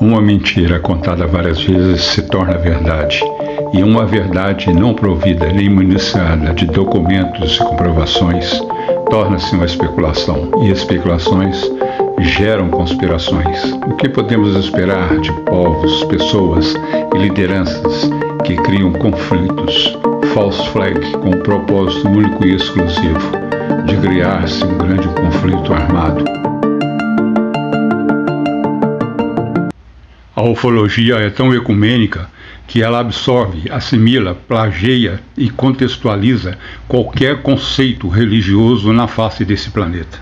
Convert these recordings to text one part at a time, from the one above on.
Uma mentira contada várias vezes se torna verdade, e uma verdade não provida nem municiada de documentos e comprovações torna-se uma especulação, e especulações geram conspirações. O que podemos esperar de povos, pessoas e lideranças que criam conflitos, false flag, com o propósito único e exclusivo de criar-se um grande conflito armado? A ufologia é tão ecumênica que ela absorve, assimila, plageia e contextualiza qualquer conceito religioso na face desse planeta.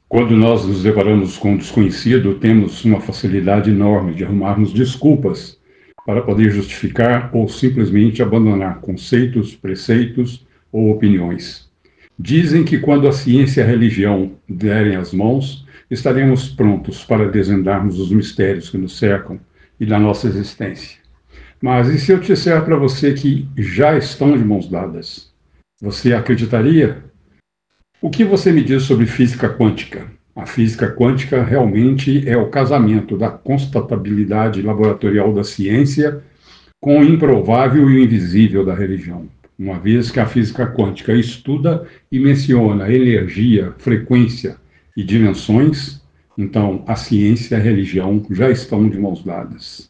Quando nós nos deparamos com o desconhecido, temos uma facilidade enorme de arrumarmos desculpas para poder justificar ou simplesmente abandonar conceitos, preceitos ou opiniões. Dizem que quando a ciência e a religião derem as mãos, estaremos prontos para desvendarmos os mistérios que nos cercam e da nossa existência. Mas e se eu disser para você que já estão de mãos dadas? Você acreditaria? O que você me diz sobre física quântica? A física quântica realmente é o casamento da constatabilidade laboratorial da ciência com o improvável e o invisível da religião. Uma vez que a física quântica estuda e menciona energia, frequência e dimensões, então a ciência e a religião já estão de mãos dadas.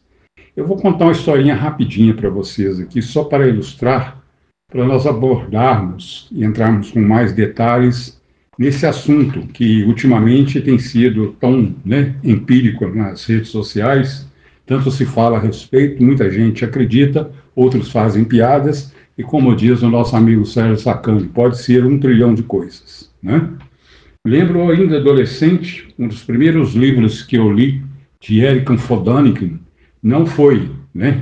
Eu vou contar uma historinha rapidinha para vocês aqui, só para ilustrar, para nós abordarmos e entrarmos com mais detalhes nesse assunto que ultimamente tem sido tão empírico nas redes sociais, tanto se fala a respeito, muita gente acredita, outros fazem piadas, e como diz o nosso amigo Sérgio Sacani, pode ser 1 trilhão de coisas, né? Lembro ainda adolescente, um dos primeiros livros que eu li, de Erich von Däniken, não foi,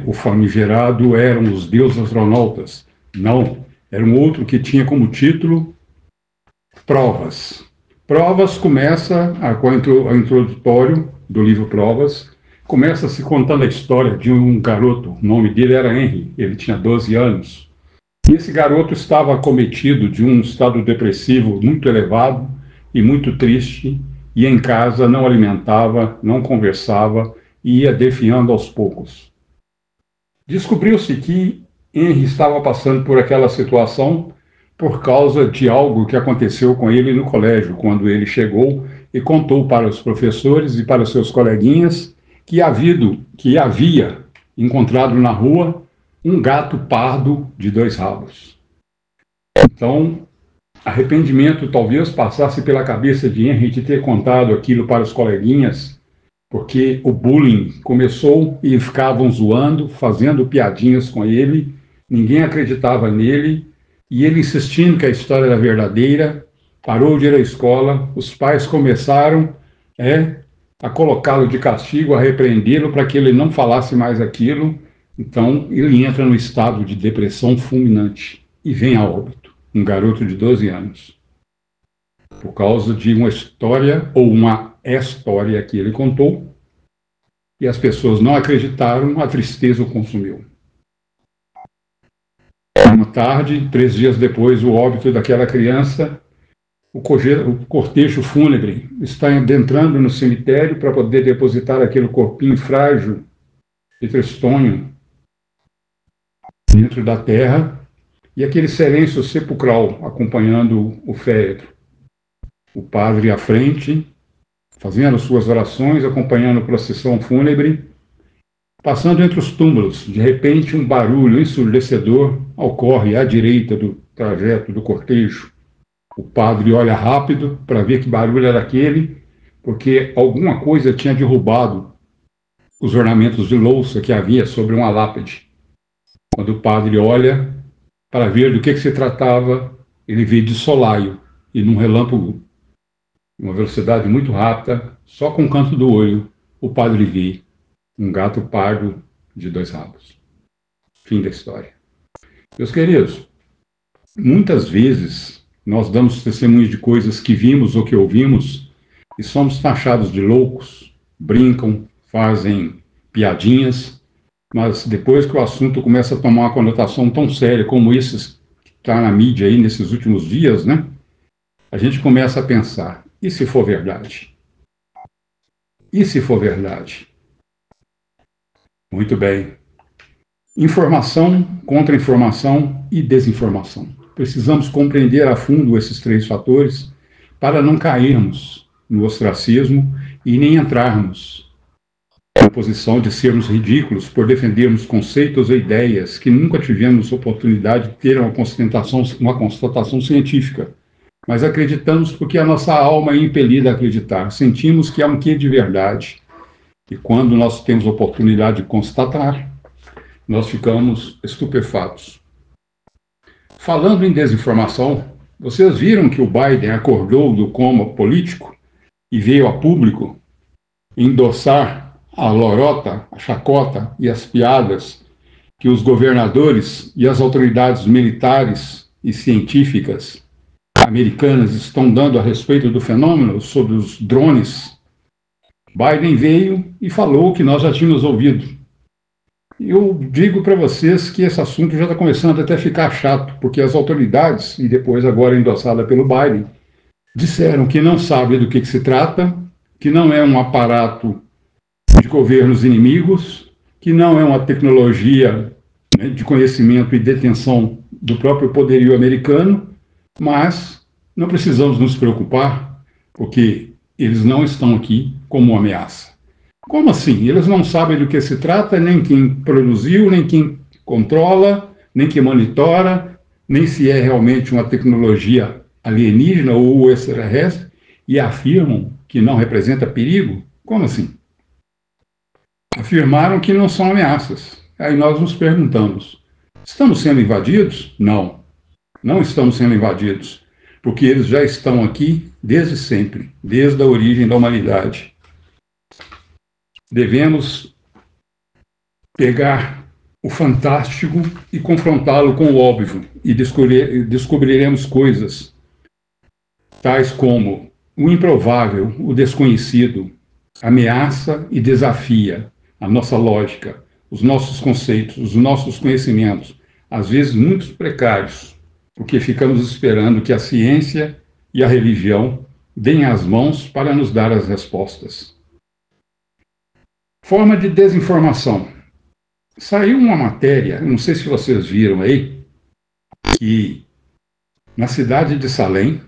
o famigerado Eram os Deuses Astronautas, não, era um outro que tinha como título Provas. Provas começa, com o introdutório do livro Provas, começa se contando a história de um garoto, o nome dele era Henry, ele tinha 12 anos, e esse garoto estava acometido de um estado depressivo muito elevado e muito triste, e em casa não alimentava, não conversava, e ia definhando aos poucos. Descobriu-se que Henry estava passando por aquela situação por causa de algo que aconteceu com ele no colégio, quando ele chegou e contou para os professores e para os seus coleguinhas que havia encontrado na rua um gato pardo de 2 rabos. Então, arrependimento talvez passasse pela cabeça de Henry de ter contado aquilo para os coleguinhas, porque o bullying começou e ficavam zoando, fazendo piadinhas com ele, ninguém acreditava nele, e ele insistindo que a história era verdadeira, parou de ir à escola, os pais começaram a colocá-lo de castigo, a repreendê-lo para que ele não falasse mais aquilo. Então ele entra no estado de depressão fulminante e vem a óbito, um garoto de 12 anos, por causa de uma história ou uma história que ele contou, e as pessoas não acreditaram, a tristeza o consumiu. Uma tarde, 3 dias depois, o óbito daquela criança, o cortejo fúnebre está adentrando no cemitério para poder depositar aquele corpinho frágil e tristonho dentro da terra, e aquele silêncio sepulcral acompanhando o féretro. O padre à frente, fazendo suas orações, acompanhando a procissão fúnebre, passando entre os túmulos. De repente, um barulho ensurdecedor ocorre à direita do trajeto do cortejo. O padre olha rápido para ver que barulho era aquele, porque alguma coisa tinha derrubado os ornamentos de louça que havia sobre uma lápide. Quando o padre olha para ver do que se tratava, ele vê de solaio e num relâmpago, uma velocidade muito rápida, só com o canto do olho, o padre vê um gato pardo de 2 rabos. Fim da história. Meus queridos, muitas vezes nós damos testemunhos de coisas que vimos ou que ouvimos e somos taxados de loucos, brincam, fazem piadinhas, mas depois que o assunto começa a tomar uma conotação tão séria como esse que está na mídia aí nesses últimos dias, a gente começa a pensar, e se for verdade? E se for verdade? Muito bem. Informação, contra-informação e desinformação. Precisamos compreender a fundo esses três fatores para não cairmos no ostracismo e nem entrarmos na posição de sermos ridículos por defendermos conceitos ou ideias que nunca tivemos oportunidade de ter uma constatação científica. Mas acreditamos porque a nossa alma é impelida a acreditar. Sentimos que há um quê de verdade. E quando nós temos oportunidade de constatar, nós ficamos estupefatos. Falando em desinformação, vocês viram que o Biden acordou do coma político e veio a público endossar a lorota, a chacota e as piadas que os governadores e as autoridades militares e científicas americanas estão dando a respeito do fenômeno sobre os drones. Biden veio e falou o que nós já tínhamos ouvido. Eu digo para vocês que esse assunto já está começando até a ficar chato, porque as autoridades, e depois agora endossada pelo Biden, disseram que não sabem do que se trata, que não é um aparato de governos inimigos, que não é uma tecnologia, né, de conhecimento e detenção do próprio poderio americano, mas não precisamos nos preocupar, porque eles não estão aqui como uma ameaça. Como assim? Eles não sabem do que se trata, nem quem produziu, nem quem controla, nem quem monitora, nem se é realmente uma tecnologia alienígena ou extraterrestre, e afirmam que não representa perigo? Como assim? Afirmaram que não são ameaças. Aí nós nos perguntamos, estamos sendo invadidos? Não, não estamos sendo invadidos, porque eles já estão aqui desde sempre, desde a origem da humanidade. Devemos pegar o fantástico e confrontá-lo com o óbvio, e descobriremos coisas tais como o improvável, o desconhecido, ameaça e desafia a nossa lógica, os nossos conceitos, os nossos conhecimentos, às vezes muito precários, porque ficamos esperando que a ciência e a religião deem as mãos para nos dar as respostas. Forma de desinformação. Saiu uma matéria, não sei se vocês viram aí, que na cidade de Salem,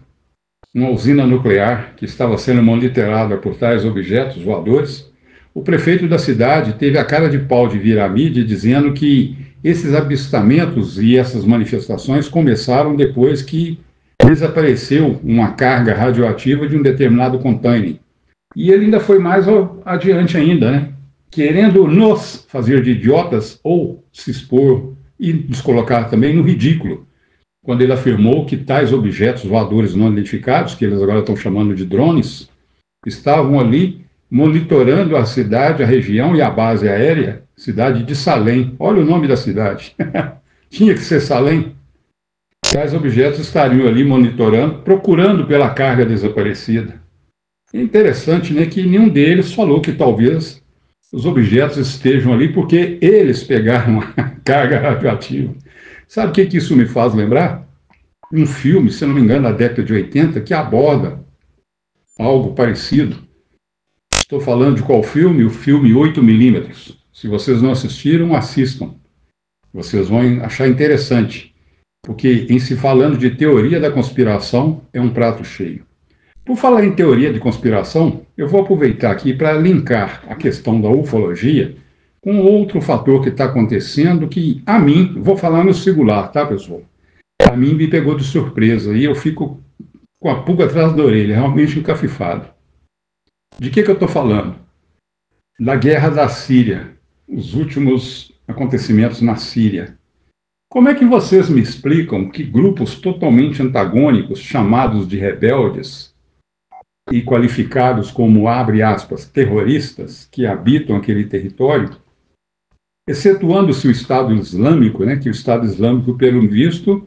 uma usina nuclear que estava sendo monitorada por tais objetos voadores, o prefeito da cidade teve a cara de pau de vir à mídia dizendo que esses avistamentos e essas manifestações começaram depois que desapareceu uma carga radioativa de um determinado container. E ele ainda foi mais adiante ainda, né? Querendo nos fazer de idiotas ou se expor e nos colocar também no ridículo, quando ele afirmou que tais objetos voadores não identificados, que eles agora estão chamando de drones, estavam ali monitorando a cidade, a região e a base aérea, cidade de Salem. Olha o nome da cidade. Tinha que ser Salem. Tais objetos estariam ali monitorando, procurando pela carga desaparecida. É interessante, né, que nenhum deles falou que talvez os objetos estejam ali porque eles pegaram a carga radioativa. Sabe o que isso me faz lembrar? Um filme, se não me engano, da década de 80, que aborda algo parecido. Estou falando de qual filme? O filme 8mm. Se vocês não assistiram, assistam. Vocês vão achar interessante, porque em se falando de teoria da conspiração, é um prato cheio. Por falar em teoria de conspiração, eu vou aproveitar aqui para linkar a questão da ufologia com outro fator que está acontecendo que, a mim, vou falar no singular, tá, pessoal? A mim me pegou de surpresa e eu fico com a pulga atrás da orelha, realmente encafifado. De que eu estou falando? Da guerra da Síria, os últimos acontecimentos na Síria. Como é que vocês me explicam que grupos totalmente antagônicos, chamados de rebeldes, e qualificados como, abre aspas, terroristas que habitam aquele território, excetuando-se o Estado Islâmico, né, que o Estado Islâmico, pelo visto,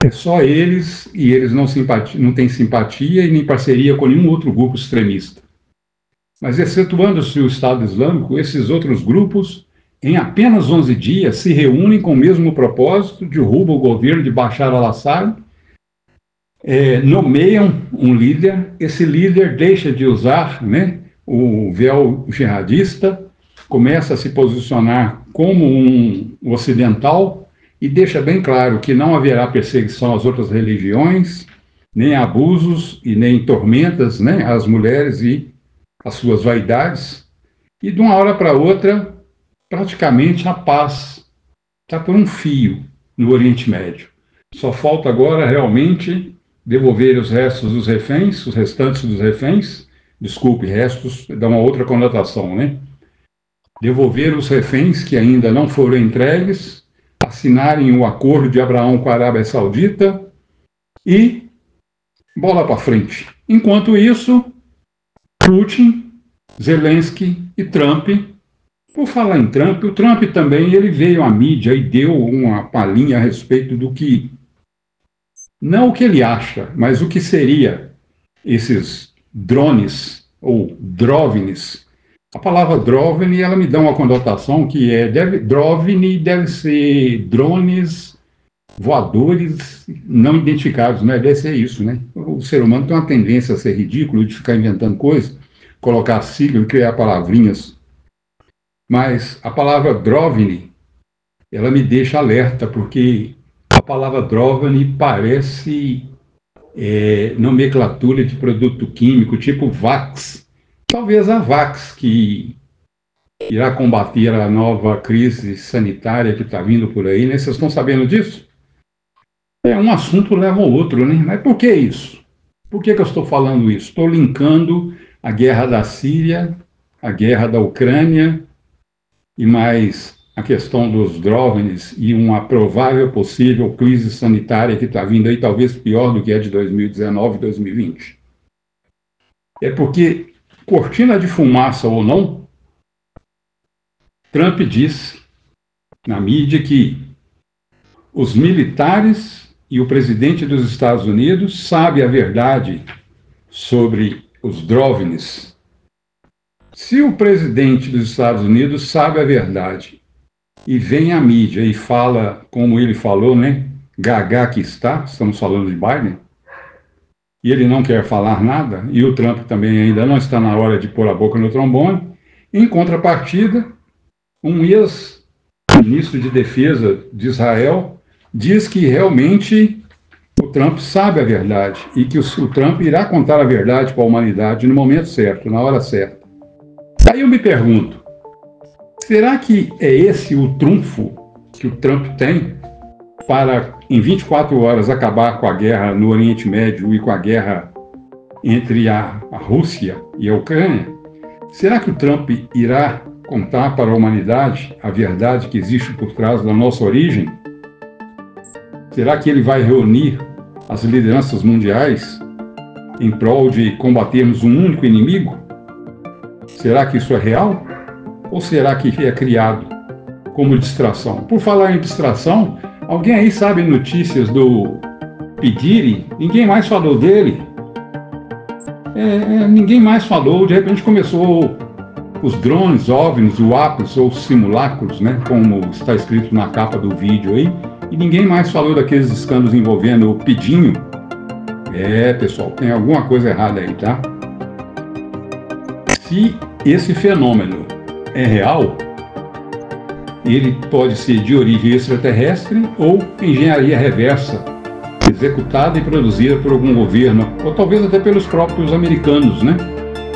é só eles, e eles não têm simpatia e nem parceria com nenhum outro grupo extremista. Mas excetuando-se o Estado Islâmico, esses outros grupos, em apenas 11 dias, se reúnem com o mesmo propósito, derrubam o governo de Bashar al-Assad, nomeiam um líder, esse líder deixa de usar, né, o véu jihadista, começa a se posicionar como um ocidental e deixa bem claro que não haverá perseguição às outras religiões, nem abusos e nem tormentas, né, às mulheres e às suas vaidades. E de uma hora para outra, praticamente a paz está por um fio no Oriente Médio. Só falta agora realmente devolver os restos dos reféns, os restantes dos reféns, desculpe, restos dá uma outra conotação, né? Devolver os reféns que ainda não foram entregues, assinarem o acordo de Abraão com a Arábia Saudita e bola para frente. Enquanto isso, Putin, Zelensky e Trump, por falar em Trump, o Trump também ele veio à mídia e deu uma palhinha a respeito do que, não o que ele acha, mas o que seria esses drones ou drovnes. A palavra drovne, ela me dá uma conotação que drovne deve ser drones voadores não identificados, né? Deve ser isso, né? O ser humano tem uma tendência a ser ridículo, de ficar inventando coisas, colocar sigla e criar palavrinhas. Mas a palavra drovne, ela me deixa alerta, porque a palavra drovne parece nomenclatura de produto químico, tipo Vax. Talvez a Vax, que irá combater a nova crise sanitária que está vindo por aí, né? Vocês estão sabendo disso? Um assunto leva ao outro, né? Mas por que isso? Por que eu estou falando isso? Estou linkando a guerra da Síria, a guerra da Ucrânia e mais a questão dos drones e uma provável possível crise sanitária que está vindo aí, talvez pior do que a de 2019 e 2020. É porque, cortina de fumaça ou não, Trump disse na mídia que os militares e o presidente dos Estados Unidos sabem a verdade sobre os drones. Se o presidente dos Estados Unidos sabe a verdade e vem à mídia e fala, como ele falou, né, gaga que está, estamos falando de Biden, e ele não quer falar nada, e o Trump também ainda não está na hora de pôr a boca no trombone, em contrapartida, um ex-ministro de defesa de Israel diz que realmente o Trump sabe a verdade e que o Trump irá contar a verdade para a humanidade no momento certo, na hora certa. Aí eu me pergunto, será que é esse o trunfo que o Trump tem para, em 24 horas, acabar com a guerra no Oriente Médio e com a guerra entre a Rússia e a Ucrânia? Será que o Trump irá contar para a humanidade a verdade que existe por trás da nossa origem? Será que ele vai reunir as lideranças mundiais em prol de combatermos um único inimigo? Será que isso é real? Ou será que é criado como distração? Por falar em distração, alguém aí sabe notícias do P. Diddy? Ninguém mais falou dele. Ninguém mais falou. De repente começou os drones, OVNIs, UAPs ou simulacros, né? Como está escrito na capa do vídeo aí. E ninguém mais falou daqueles escândalos envolvendo o Pidinho. Pessoal, tem alguma coisa errada aí, tá? Se esse fenômeno é real, ele pode ser de origem extraterrestre ou engenharia reversa, executada e produzida por algum governo, ou talvez até pelos próprios americanos, né?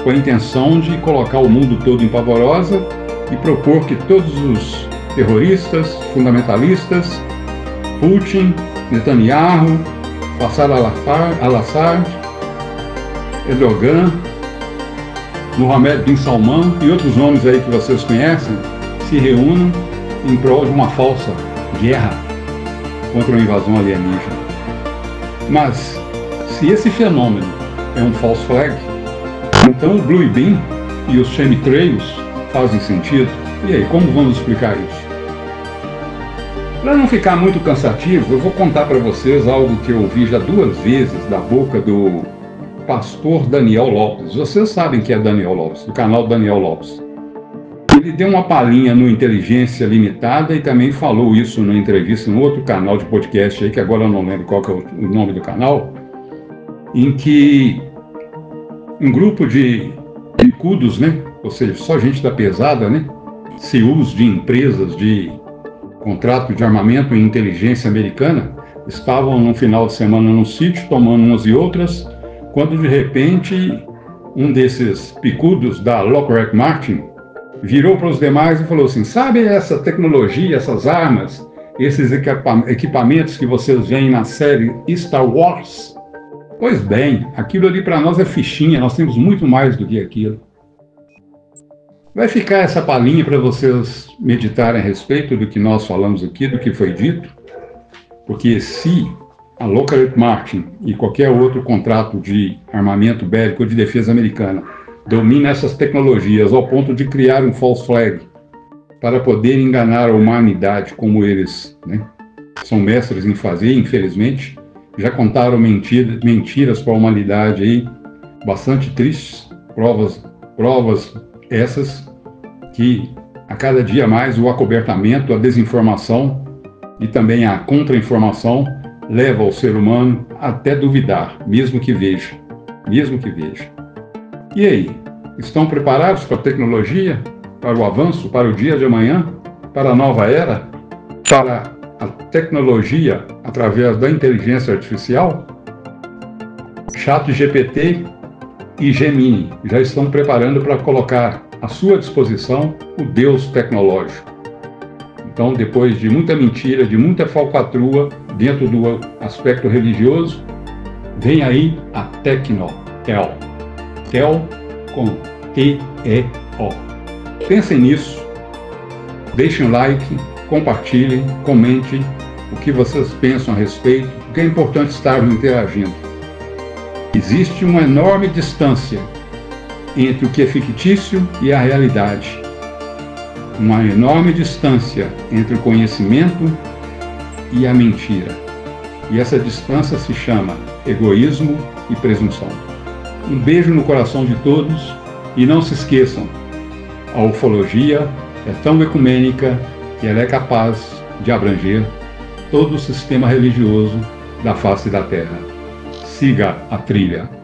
Com a intenção de colocar o mundo todo em pavorosa e propor que todos os terroristas, fundamentalistas, Putin, Netanyahu, Bashar al-Assad, Erdogan, Mohammed bin Salman e outros nomes aí que vocês conhecem, se reúnam em prol de uma falsa guerra contra uma invasão alienígena. Mas, se esse fenômeno é um false flag, então o Blue Beam e os chemtrails fazem sentido. E aí, como vamos explicar isso? Para não ficar muito cansativo, eu vou contar para vocês algo que eu ouvi já 2 vezes da boca do pastor Daniel Lopes. Vocês sabem que é Daniel Lopes, do canal Daniel Lopes. Ele deu uma palhinha no Inteligência Limitada e também falou isso numa entrevista no outro canal de podcast aí, que agora eu não lembro qual que é o nome do canal, em que um grupo de picudos, né? Ou seja, só gente da pesada, né? CEOs de empresas de contrato de armamento e inteligência americana estavam num final de semana num sítio tomando umas e outras, quando de repente um desses picudos da Lockheed Martin virou para os demais e falou assim: sabe essa tecnologia, essas armas, esses equipamentos que vocês veem na série Star Wars? Pois bem, aquilo ali para nós é fichinha, nós temos muito mais do que aquilo. Vai ficar essa palhinha para vocês meditarem a respeito do que nós falamos aqui, do que foi dito, porque se a Lockheed Martin e qualquer outro contrato de armamento bélico ou de defesa americana domina essas tecnologias ao ponto de criar um false flag para poder enganar a humanidade, como eles, né, são mestres em fazer, infelizmente, já contaram mentiras para a humanidade aí, bastante tristes, provas essas que a cada dia mais o acobertamento, a desinformação e também a contra-informação leva o ser humano até duvidar, mesmo que veja. E aí, estão preparados para a tecnologia, para o avanço, para o dia de amanhã, para a nova era, para a tecnologia através da inteligência artificial? ChatGPT e Gemini já estão preparando para colocar à sua disposição o Deus tecnológico. Então, depois de muita mentira, de muita falcatrua dentro do aspecto religioso, vem aí a Tel com T-E-O. Pensem nisso, deixem um like, compartilhem, comentem o que vocês pensam a respeito, porque é importante estarmos interagindo. Existe uma enorme distância entre o que é fictício e a realidade. Uma enorme distância entre o conhecimento e a mentira. E essa distância se chama egoísmo e presunção. Um beijo no coração de todos e não se esqueçam, a ufologia é tão ecumênica que ela é capaz de abranger todo o sistema religioso da face da Terra. Siga a trilha.